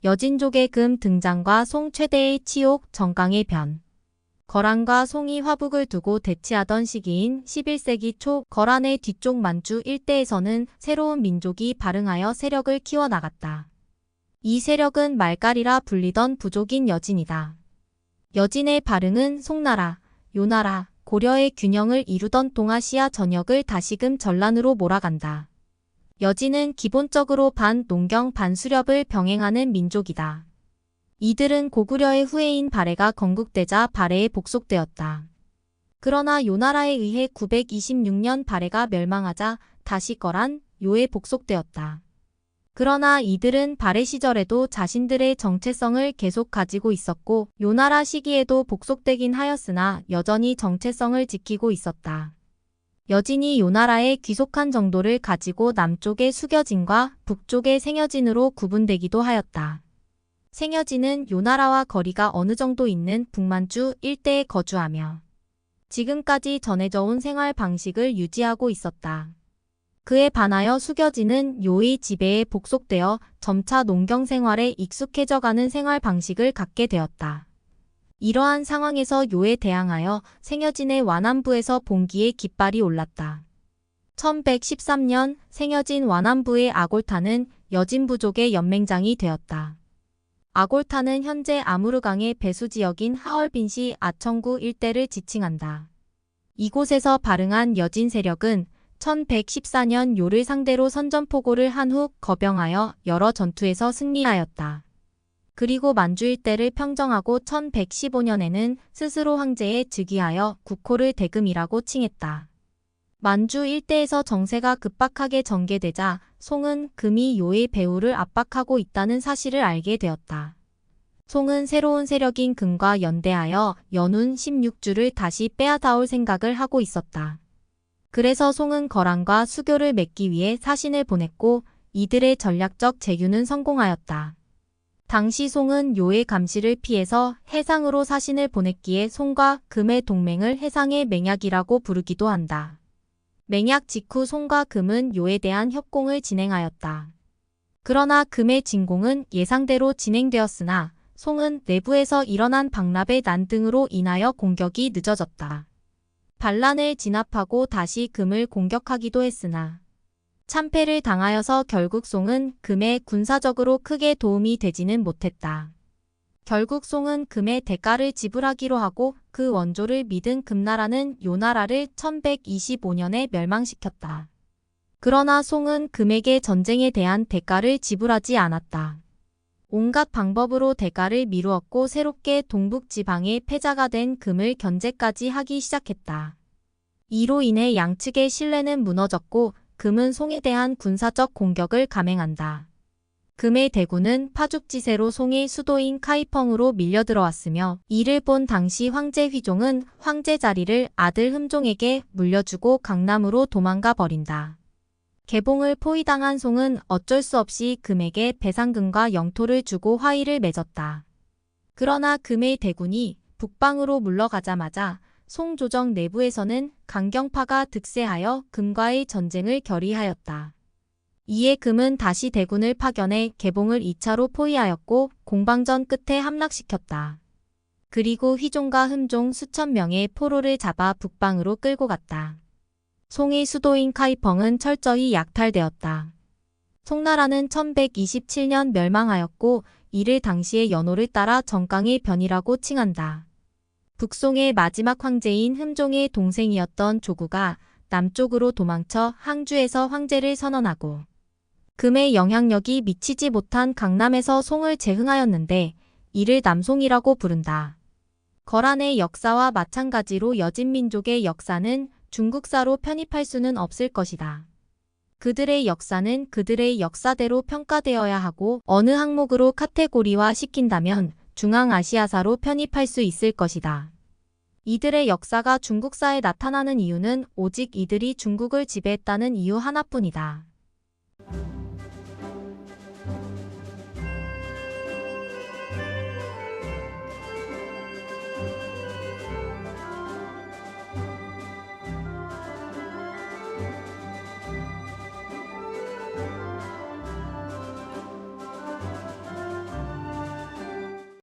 여진족의 금 등장과 송 최대의 치욕, 정강의 변. 거란과 송이 화북을 두고 대치하던 시기인 11세기 초 거란의 뒤쪽 만주 일대에서는 새로운 민족이 발흥하여 세력을 키워나갔다. 이 세력은 말갈이라 불리던 부족인 여진이다. 여진의 발흥은 송나라, 요나라, 고려의 균형을 이루던 동아시아 전역을 다시금 전란으로 몰아간다. 여진은 기본적으로 반농경 반수렵을 병행하는 민족이다. 이들은 고구려의 후예인 발해가 건국되자 발해에 복속되었다. 그러나 요나라에 의해 926년 발해가 멸망하자 다시 거란, 요에 복속되었다. 그러나 이들은 발해 시절에도 자신들의 정체성을 계속 가지고 있었고 요나라 시기에도 복속되긴 하였으나 여전히 정체성을 지키고 있었다. 여진이 요나라에 귀속한 정도를 가지고 남쪽의 수겨진과 북쪽의 생여진으로 구분되기도 하였다. 생여진은 요나라와 거리가 어느 정도 있는 북만주 일대에 거주하며 지금까지 전해져 온 생활 방식을 유지하고 있었다. 그에 반하여 수겨진은 요의 지배에 복속되어 점차 농경 생활에 익숙해져가는 생활 방식을 갖게 되었다. 이러한 상황에서 요에 대항하여 생여진의 완안부에서 봉기의 깃발이 올랐다. 1113년 생여진 완안부의 아골타는 여진부족의 연맹장이 되었다. 아골타는 현재 아무르강의 배수지역인 하얼빈시 아청구 일대를 지칭한다. 이곳에서 발흥한 여진 세력은 1114년 요를 상대로 선전포고를 한 후 거병하여 여러 전투에서 승리하였다. 그리고 만주 일대를 평정하고 1115년에는 스스로 황제에 즉위하여 국호를 대금이라고 칭했다. 만주 일대에서 정세가 급박하게 전개되자 송은 금이 요의 배후를 압박하고 있다는 사실을 알게 되었다. 송은 새로운 세력인 금과 연대하여 연운 16주를 다시 빼앗아올 생각을 하고 있었다. 그래서 송은 거란과 수교를 맺기 위해 사신을 보냈고 이들의 전략적 제휴는 성공하였다. 당시 송은 요의 감시를 피해서 해상으로 사신을 보냈기에 송과 금의 동맹을 해상의 맹약이라고 부르기도 한다. 맹약 직후 송과 금은 요에 대한 협공을 진행하였다. 그러나 금의 진공은 예상대로 진행되었으나 송은 내부에서 일어난 박납의 난등으로 인하여 공격이 늦어졌다. 반란을 진압하고 다시 금을 공격하기도 했으나 참패를 당하여서 결국 송은 금에 군사적으로 크게 도움이 되지는 못했다. 결국 송은 금의 대가를 지불하기로 하고 그 원조를 믿은 금나라는 요나라를 1125년에 멸망시켰다. 그러나 송은 금에게 전쟁에 대한 대가를 지불하지 않았다. 온갖 방법으로 대가를 미루었고 새롭게 동북지방의 패자가 된 금을 견제까지 하기 시작했다. 이로 인해 양측의 신뢰는 무너졌고 금은 송에 대한 군사적 공격을 감행한다. 금의 대군은 파죽지세로 송의 수도인 카이펑으로 밀려들어왔으며 이를 본 당시 황제 휘종은 황제 자리를 아들 흠종에게 물려주고 강남으로 도망가 버린다. 개봉을 포위당한 송은 어쩔 수 없이 금에게 배상금과 영토를 주고 화의를 맺었다. 그러나 금의 대군이 북방으로 물러가자마자 송 조정 내부에서는 강경파가 득세하여 금과의 전쟁을 결의하였다. 이에 금은 다시 대군을 파견해 개봉을 2차로 포위하였고 공방전 끝에 함락시켰다. 그리고 휘종과 흠종 수천 명의 포로를 잡아 북방으로 끌고 갔다. 송의 수도인 카이펑은 철저히 약탈되었다. 송나라는 1127년 멸망하였고 이를 당시의 연호를 따라 정강의 변이라고 칭한다. 북송의 마지막 황제인 흠종의 동생이었던 조구가 남쪽으로 도망쳐 항주에서 황제를 선언하고 금의 영향력이 미치지 못한 강남에서 송을 재흥하였는데 이를 남송이라고 부른다. 거란의 역사와 마찬가지로 여진민족의 역사는 중국사로 편입할 수는 없을 것이다. 그들의 역사는 그들의 역사대로 평가되어야 하고 어느 항목으로 카테고리화 시킨다면 중앙아시아사로 편입할 수 있을 것이다. 이들의 역사가 중국사에 나타나는 이유는 오직 이들이 중국을 지배했다는 이유 하나뿐이다.